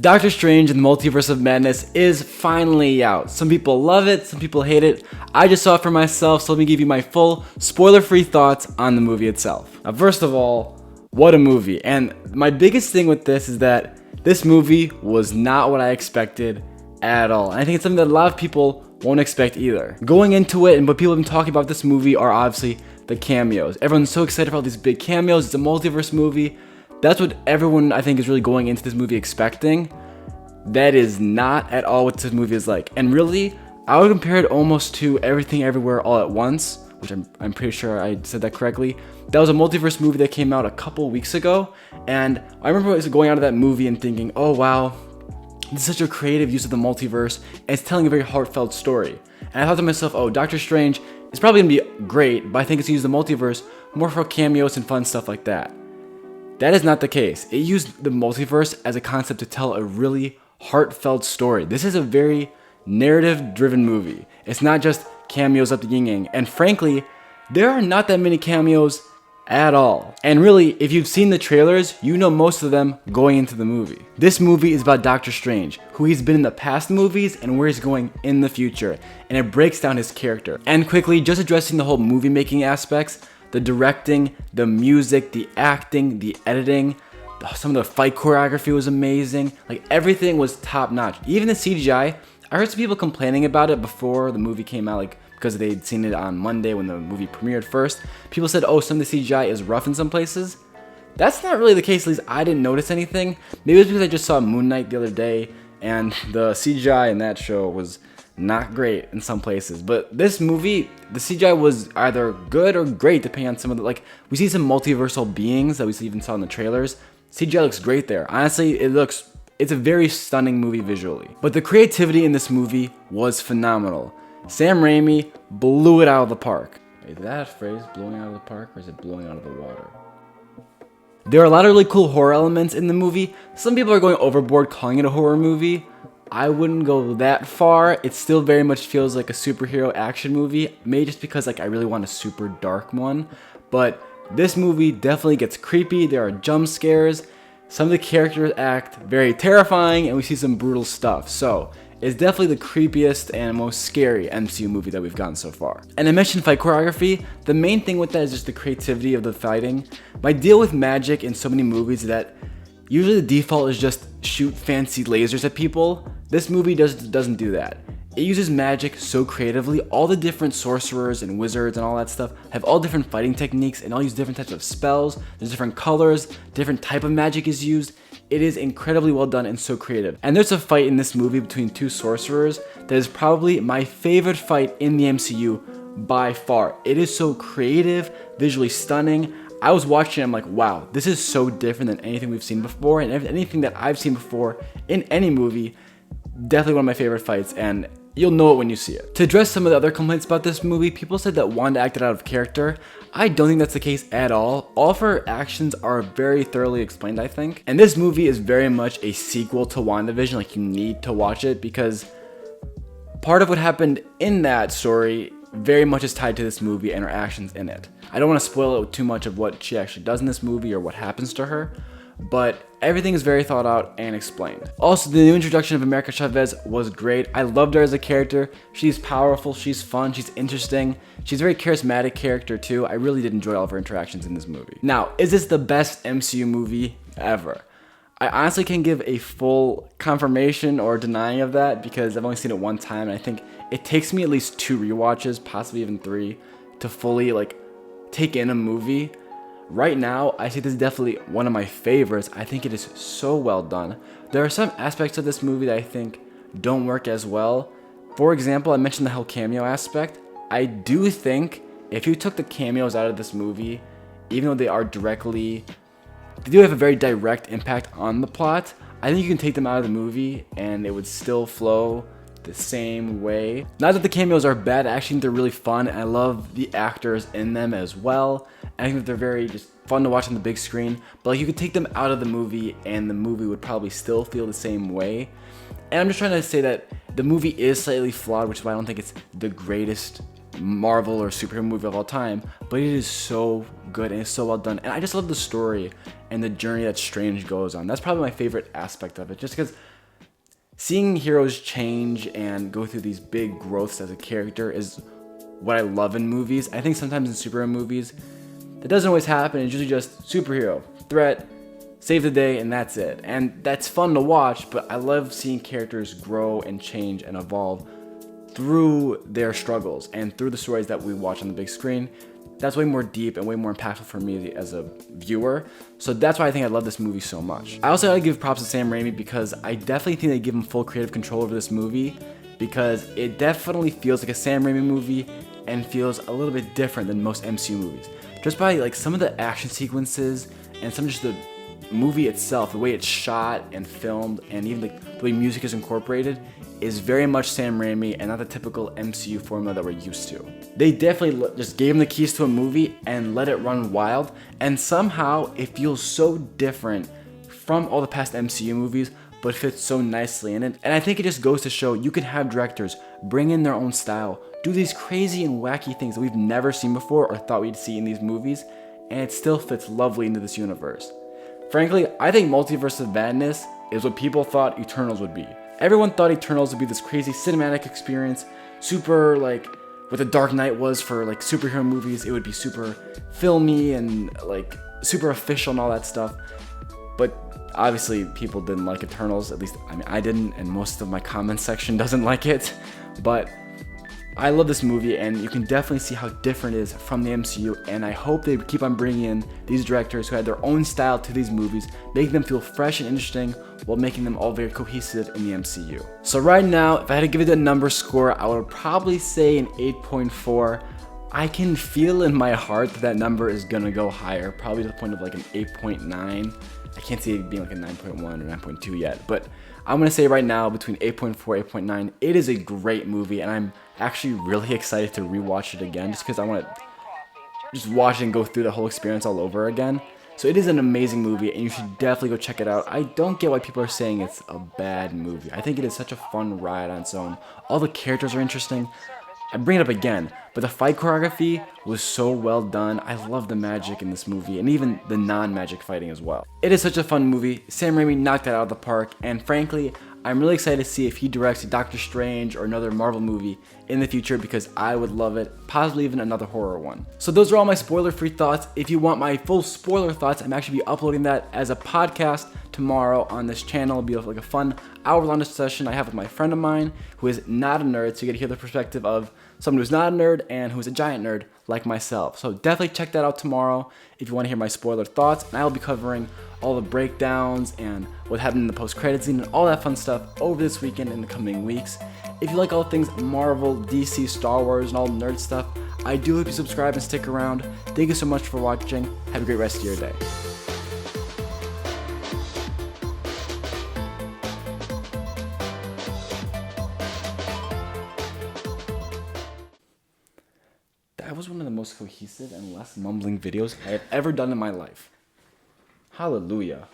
Doctor Strange and the Multiverse of Madness is finally out. Some people love it, some people hate it. I just saw it for myself, so let me give you my full, spoiler-free thoughts on the movie itself. Now, first of all, what a movie. And my biggest thing with this is that this movie was not what I expected at all. And I think it's something that a lot of people won't expect either. Going into it, and what people have been talking about this movie are obviously the cameos. Everyone's so excited about these big cameos. It's a multiverse movie. That's what everyone, I think, is really going into this movie expecting. That is not at all what this movie is like. And really, I would compare it almost to Everything Everywhere All at Once, which I'm pretty sure I said that correctly. That was a multiverse movie that came out a couple weeks ago. And I remember going out of that movie and thinking, oh wow, this is such a creative use of the multiverse. And it's telling a very heartfelt story. And I thought to myself, oh, Doctor Strange is probably going to be great, but I think it's used the multiverse more for cameos and fun stuff like that. That is not the case. It used the multiverse as a concept to tell a really heartfelt story. This is a very narrative-driven movie. It's not just cameos up the yin-yang. And frankly, there are not that many cameos at all. And really, if you've seen the trailers, you know most of them going into the movie. This movie is about Doctor Strange, who he's been in the past movies and where he's going in the future. And it breaks down his character. And quickly, just addressing the whole movie-making aspects, the directing, the music, the acting, the editing, some of the fight choreography was amazing. Like, everything was top notch. Even the CGI, I heard some people complaining about it before the movie came out, like because they'd seen it on Monday when the movie premiered first. People said, oh, some of the CGI is rough in some places. That's not really the case, at least I didn't notice anything. Maybe it's because I just saw Moon Knight the other day and the CGI in that show was not great in some places. But this movie, the CGI was either good or great depending on some of the, like, we see some multiversal beings that we even saw in the trailers. CGI looks great there. Honestly, it's a very stunning movie visually. But the creativity in this movie was phenomenal. Sam Raimi blew it out of the park. Is that a phrase, blowing out of the park, or is it blowing out of the water? There are a lot of really cool horror elements in the movie. Some people are going overboard calling it a horror movie. I wouldn't go that far. It still very much feels like a superhero action movie. Maybe just because I really want a super dark one. But this movie definitely gets creepy. There are jump scares. Some of the characters act very terrifying, and we see some brutal stuff. So it's definitely the creepiest and most scary MCU movie that we've gotten so far. And I mentioned fight choreography. The main thing with that is just the creativity of the fighting. My deal with magic in so many movies is that usually the default is just shoot fancy lasers at people. This movie doesn't do that. It uses magic so creatively. All the different sorcerers and wizards and all that stuff have all different fighting techniques and all use different types of spells. There's different colors, different type of magic is used. It is incredibly well done and so creative. And there's a fight in this movie between two sorcerers that is probably my favorite fight in the MCU by far. It is so creative, visually stunning. I was watching it, I'm like, wow, this is so different than anything we've seen before, and anything that I've seen before in any movie. Definitely one of my favorite fights, and you'll know it when you see it. To address some of the other complaints about this movie, people said that Wanda acted out of character. I don't think that's the case at all. All of her actions are very thoroughly explained, I think. And this movie is very much a sequel to WandaVision. Like, you need to watch it because part of what happened in that story very much is tied to this movie and her actions in it. I don't want to spoil it too much of what she actually does in this movie or what happens to her, but everything is very thought out and explained. Also, the new introduction of America Chavez was great. I loved her as a character. She's powerful, she's fun, she's interesting. She's a very charismatic character too. I really did enjoy all of her interactions in this movie. Now, is this the best MCU movie ever? I honestly can't give a full confirmation or denying of that because I've only seen it one time, and I think it takes me at least 2 rewatches, possibly even 3, to fully take in a movie. Right now, I say this is definitely one of my favorites. I think it is so well done. There are some aspects of this movie that I think don't work as well. For example, I mentioned the whole cameo aspect. I do think if you took the cameos out of this movie, even though they do have a very direct impact on the plot, I think you can take them out of the movie and it would still flow the same way. Not that the cameos are bad, I actually think they're really fun, and I love the actors in them as well. I think that they're very just fun to watch on the big screen, but you could take them out of the movie and the movie would probably still feel the same way. And I'm just trying to say that the movie is slightly flawed, which is why I don't think it's the greatest Marvel or superhero movie of all time, but it is so good and it's so well done. And I just love the story and the journey that Strange goes on. That's probably my favorite aspect of it, just because Seeing heroes change and go through these big growths as a character is what I love in movies. I think sometimes in superhero movies, that doesn't always happen. It's usually just superhero, threat, save the day, and that's it. And that's fun to watch, but I love seeing characters grow and change and evolve through their struggles and through the stories that we watch on the big screen. That's way more deep and way more impactful for me as a viewer. So that's why I think I love this movie so much. I also gotta give props to Sam Raimi because I definitely think they give him full creative control over this movie, because it definitely feels like a Sam Raimi movie and feels a little bit different than most MCU movies. Just by like some of the action sequences and some of just the movie itself, the way it's shot and filmed, and even the way music is incorporated, is very much Sam Raimi and not the typical MCU formula that we're used to. They definitely just gave him the keys to a movie and let it run wild, and somehow it feels so different from all the past MCU movies, but fits so nicely in it. And I think it just goes to show you can have directors bring in their own style, do these crazy and wacky things that we've never seen before or thought we'd see in these movies, and it still fits lovely into this universe. Frankly, I think Multiverse of Madness is what people thought Eternals would be. Everyone thought Eternals would be this crazy cinematic experience, super like what The Dark Knight was for like superhero movies. It would be super filmy and like super official and all that stuff. But obviously people didn't like Eternals, at least I didn't, and most of my comment section doesn't like it. But I love this movie, and you can definitely see how different it is from the MCU, and I hope they keep on bringing in these directors who had their own style to these movies, making them feel fresh and interesting while making them all very cohesive in the MCU. So right now, if I had to give it a number score, I would probably say an 8.4. I can feel in my heart that number is gonna go higher, probably to the point of like an 8.9. I can't see it being like a 9.1 or 9.2 yet, but I'm gonna say right now between 8.4 8.9. It is a great movie, and I'm actually really excited to rewatch it again, just because I want to just watch it and go through the whole experience all over again. So it is an amazing movie, and you should definitely go check it out. I don't get why people are saying it's a bad movie. I think it is such a fun ride on its own. All the characters are interesting. I bring it up again, but the fight choreography was so well done. I love the magic in this movie, and even the non-magic fighting as well. It is such a fun movie. Sam Raimi knocked it out of the park, and frankly, I'm really excited to see if he directs Doctor Strange or another Marvel movie in the future, because I would love it, possibly even another horror one. So those are all my spoiler-free thoughts. If you want my full spoiler thoughts, I'm actually be uploading that as a podcast tomorrow on this channel. It'll be like a fun hour-long discussion I have with my friend of mine who is not a nerd, so you get to hear the perspective of someone who's not a nerd and who's a giant nerd like myself. So definitely check that out tomorrow if you want to hear my spoiler thoughts, and I'll be covering all the breakdowns and what happened in the post-credit scene and all that fun stuff over this weekend in the coming weeks. If you like all things Marvel, DC, Star Wars, and all the nerd stuff, I do hope you subscribe and stick around. Thank you so much for watching. Have a great rest of your day. That was one of the most cohesive and less mumbling videos I have ever done in my life. Hallelujah.